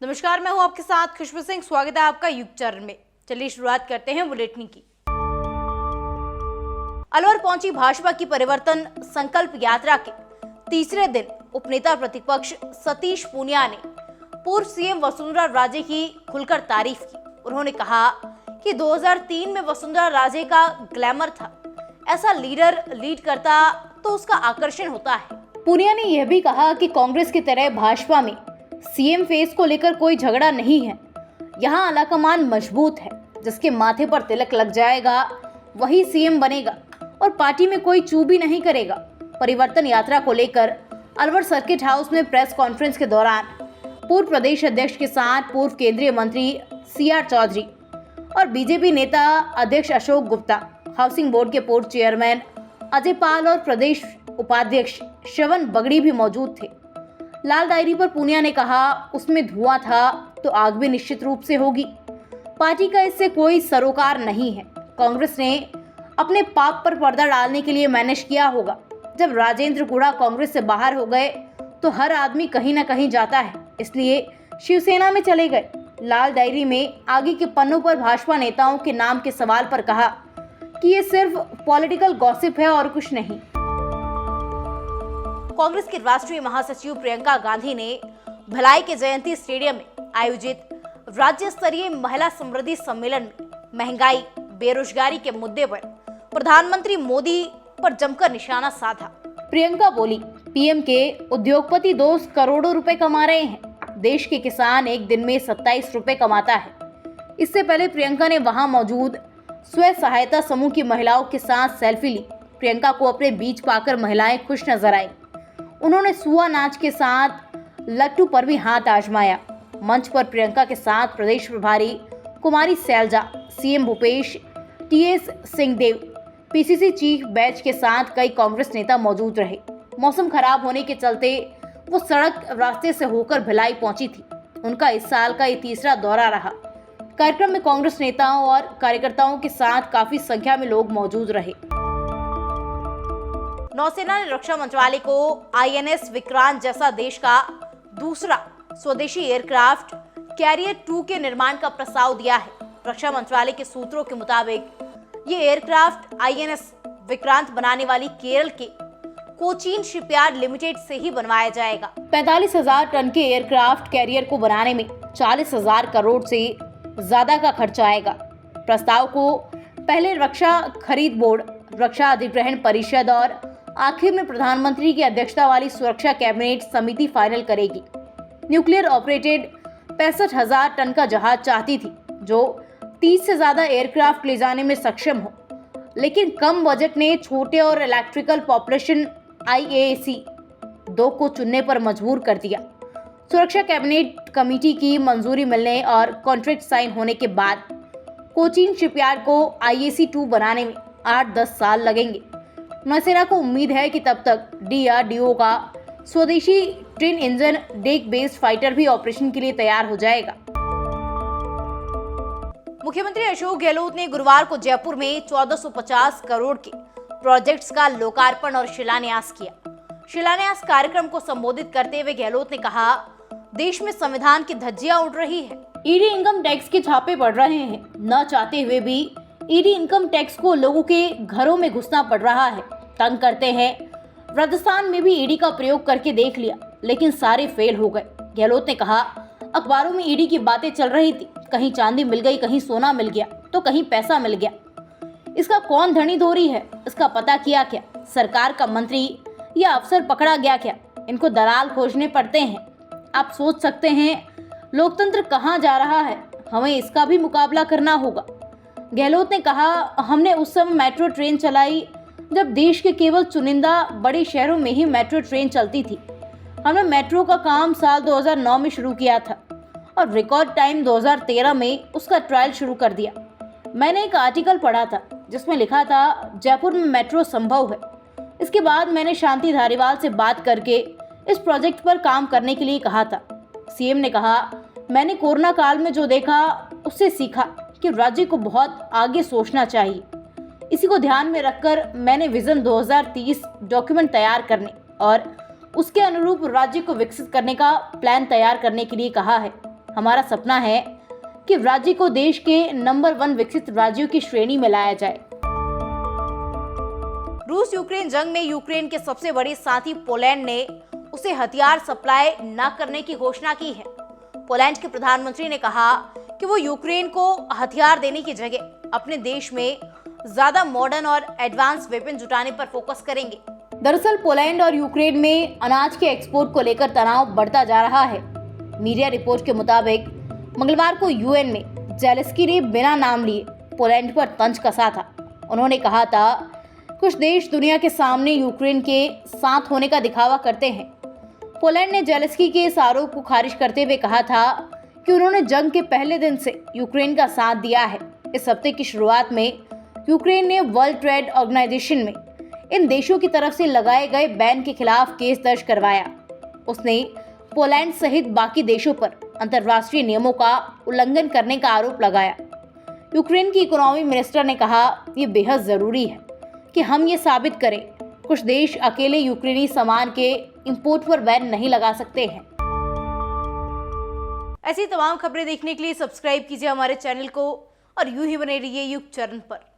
नमस्कार, मैं हूं आपके साथ खुशबू सिंह। स्वागत है आपका युग चरण में। चलिए शुरुआत करते हैं बुलेटिन की। अलवर पहुंची भाजपा की परिवर्तन संकल्प यात्रा के तीसरे दिन उपनेता प्रतिपक्ष सतीश पूनिया ने पूर्व सीएम वसुंधरा राजे की खुलकर तारीफ की। उन्होंने कहा कि 2003 में वसुंधरा राजे का ग्लैमर था, ऐसा लीडर लीड करता तो उसका आकर्षण होता है। पूनिया ने यह भी कहा कि कांग्रेस की तरह भाजपा में सीएम फेस को लेकर कोई झगड़ा नहीं है। यहाँ आलाकमान मजबूत है, जिसके माथे पर तिलक लग जाएगा वही सीएम बनेगा और पार्टी में कोई चू भी नहीं करेगा। परिवर्तन यात्रा को लेकर अलवर सर्किट हाउस में प्रेस कॉन्फ्रेंस के दौरान पूर्व प्रदेश अध्यक्ष के साथ पूर्व केंद्रीय मंत्री सीआर चौधरी और बीजेपी नेता अध्यक्ष अशोक गुप्ता, हाउसिंग बोर्ड के पूर्व चेयरमैन अजय पाल और प्रदेश उपाध्यक्ष श्रवण बगड़ी भी मौजूद थे। लाल डायरी पर पूनिया ने कहा, उसमें धुआं था तो आग भी निश्चित रूप से होगी। पार्टी का इससे कोई सरोकार नहीं है। कांग्रेस ने अपने पाप पर पर्दा डालने के लिए मैनेज किया होगा। जब राजेंद्र गुड़ा कांग्रेस से बाहर हो गए तो हर आदमी कहीं ना कहीं जाता है, इसलिए शिवसेना में चले गए। लाल डायरी में आगे के पन्नों पर भाजपा नेताओं के नाम के सवाल पर कहा कि ये सिर्फ पॉलिटिकल गॉसिप है और कुछ नहीं। कांग्रेस की राष्ट्रीय महासचिव प्रियंका गांधी ने भिलाई के जयंती स्टेडियम में आयोजित राज्य स्तरीय महिला समृद्धि सम्मेलन में महंगाई, बेरोजगारी के मुद्दे पर प्रधानमंत्री मोदी पर जमकर निशाना साधा। प्रियंका बोली, पीएम के उद्योगपति 2 करोड़ रुपए कमा रहे हैं। देश के किसान एक दिन में 27 रुपए कमाता है। इससे पहले प्रियंका ने वहां मौजूद स्व सहायता समूह की महिलाओं के साथ सेल्फी ली। प्रियंका को अपने बीच पाकर महिलाएं खुश नजर आई। उन्होंने सुआ नाच के साथ लट्टू पर भी हाथ आजमाया। मंच पर प्रियंका के साथ प्रदेश प्रभारी Kumari Selja, CM Bhupesh, TS Singhdeo, PCC chief Baij के साथ कई कांग्रेस नेता मौजूद रहे। मौसम खराब होने के चलते वो सड़क रास्ते से होकर भिलाई पहुंची थी। उनका इस साल का ये तीसरा दौरा रहा। कार्यक्रम में कांग्रेस नेताओं और कार्यकर्ताओं के साथ काफी संख्या में लोग मौजूद रहे। नौसेना ने रक्षा मंत्रालय को आईएनएस विक्रांत जैसा देश का दूसरा स्वदेशी एयरक्राफ्ट कैरियर 2 के निर्माण का प्रस्ताव दिया है। रक्षा मंत्रालय के सूत्रों के मुताबिक ये एयरक्राफ्ट आईएनएस विक्रांत बनाने वाली केरल के कोचीन शिपयार्ड लिमिटेड से ही बनवाया जाएगा। 45,000 टन के एयरक्राफ्ट कैरियर को बनाने में 40,000 करोड़ से ज्यादा का खर्च आएगा। प्रस्ताव को पहले रक्षा खरीद बोर्ड, रक्षा अधिग्रहण परिषद और आखिर में प्रधानमंत्री की अध्यक्षता वाली सुरक्षा कैबिनेट समिति फाइनल करेगी। न्यूक्लियर ऑपरेटेड 65,000 टन का जहाज चाहती थी, जो 30 से ज्यादा एयरक्राफ्ट ले जाने में सक्षम हो, लेकिन कम बजट ने छोटे और इलेक्ट्रिकल पॉपुलेशन IAC 2 को चुनने पर मजबूर कर दिया। सुरक्षा कैबिनेट कमेटी की मंजूरी मिलने और कॉन्ट्रैक्ट साइन होने के बाद कोचीन शिपयार्ड को IAC 2 बनाने में 8-10 साल लगेंगे। नौसेना को उम्मीद है कि तब तक DRDO का स्वदेशी twin engine deck based fighter भी ऑपरेशन के लिए तैयार हो जाएगा। मुख्यमंत्री अशोक गहलोत ने गुरुवार को जयपुर में 1450 करोड़ के प्रोजेक्ट्स का लोकार्पण और शिलान्यास किया। शिलान्यास कार्यक्रम को संबोधित करते हुए गहलोत ने कहा, देश में संविधान की धज्जियां उड़ रही है। ईडी इनकम टैक्स के छापे पड़ रहे हैं। न चाहते हुए भी ईडी इनकम टैक्स को लोगों के घरों में घुसना पड़ रहा है, तंग करते हैं। राजस्थान में भी ईडी का प्रयोग करके देख लिया, लेकिन सारे फेल हो गए। गहलोत ने कहा, अखबारों में ईडी की बातें चल रही थी, कहीं चांदी मिल गई, कहीं सोना मिल गया, तो कहीं पैसा मिल गया। इसका कौन धनी धोरी है, इसका पता किया क्या? सरकार का मंत्री या अफसर पकड़ा गया क्या? इनको दलाल खोजने पड़ते हैं। आप सोच सकते हैं लोकतंत्र कहाँ जा रहा है। हमें इसका भी मुकाबला करना होगा। गहलोत ने कहा, हमने उस समय मेट्रो ट्रेन चलाई जब देश के केवल चुनिंदा बड़े शहरों में ही मेट्रो ट्रेन चलती थी। हमने मेट्रो का काम साल 2009 में शुरू किया था और रिकॉर्ड टाइम 2013 में उसका ट्रायल शुरू कर दिया। मैंने एक आर्टिकल पढ़ा था जिसमें लिखा था जयपुर में मेट्रो संभव है। इसके बाद मैंने शांति धारीवाल से बात करके इस प्रोजेक्ट पर काम करने के लिए कहा था। सीएम ने कहा, मैंने कोरोना काल में जो देखा उससे सीखा कि राज्य को बहुत आगे सोचना चाहिए। इसी को ध्यान में रखकर मैंने विजन 2030 डॉक्यूमेंट तैयार करने और उसके अनुरूप राज्य को विकसित करने का प्लान तैयार करने के लिए कहा है। हमारा सपना है कि राज्य को देश के नंबर 1 विकसित राज्यों की श्रेणी में लाया जाए। रूस यूक्रेन जंग में यूक्रेन के सबसे बड़े साथी पोलैंड ने उसे हथियार सप्लाई न करने की घोषणा की है। पोलैंड के प्रधानमंत्री ने कहा कि वो यूक्रेन को हथियार देने की जगह अपने देश में ज्यादा मॉडर्न और एडवांस वेपन जुटाने पर फोकस करेंगे। दरअसल पोलैंड और यूक्रेन में अनाज के एक्सपोर्ट को लेकर तनाव बढ़ता जा रहा है। मीडिया रिपोर्ट के मुताबिक मंगलवार को यूएन में जेलेंस्की ने बिना नाम लिए पोलैंड पर तंज कसा था। उन्होंने कहा था, कुछ देश दुनिया के सामने यूक्रेन के साथ होने का दिखावा करते हैं। पोलैंड ने जेलेंस्की के इस आरोप को खारिज करते हुए कहा था कि उन्होंने जंग के पहले दिन से यूक्रेन का साथ दिया है। इस हफ्ते की शुरुआत में यूक्रेन ने वर्ल्ड ट्रेड ऑर्गेनाइजेशन में इन देशों की तरफ से लगाए गए बैन के खिलाफ केस दर्ज करवाया। उसने पोलैंड सहित बाकी देशों पर अंतर्राष्ट्रीय नियमों का उल्लंघन करने का आरोप लगाया। यूक्रेन की इकोनॉमी मिनिस्टर ने कहा, ये बेहद जरूरी है कि हम ये साबित करें, कुछ देश अकेले यूक्रेनी सामान के इंपोर्ट पर बैन नहीं लगा सकते हैं। ऐसी तमाम खबरें देखने के लिए सब्सक्राइब कीजिए हमारे चैनल को और यूं ही बने रहिए युग चरण पर।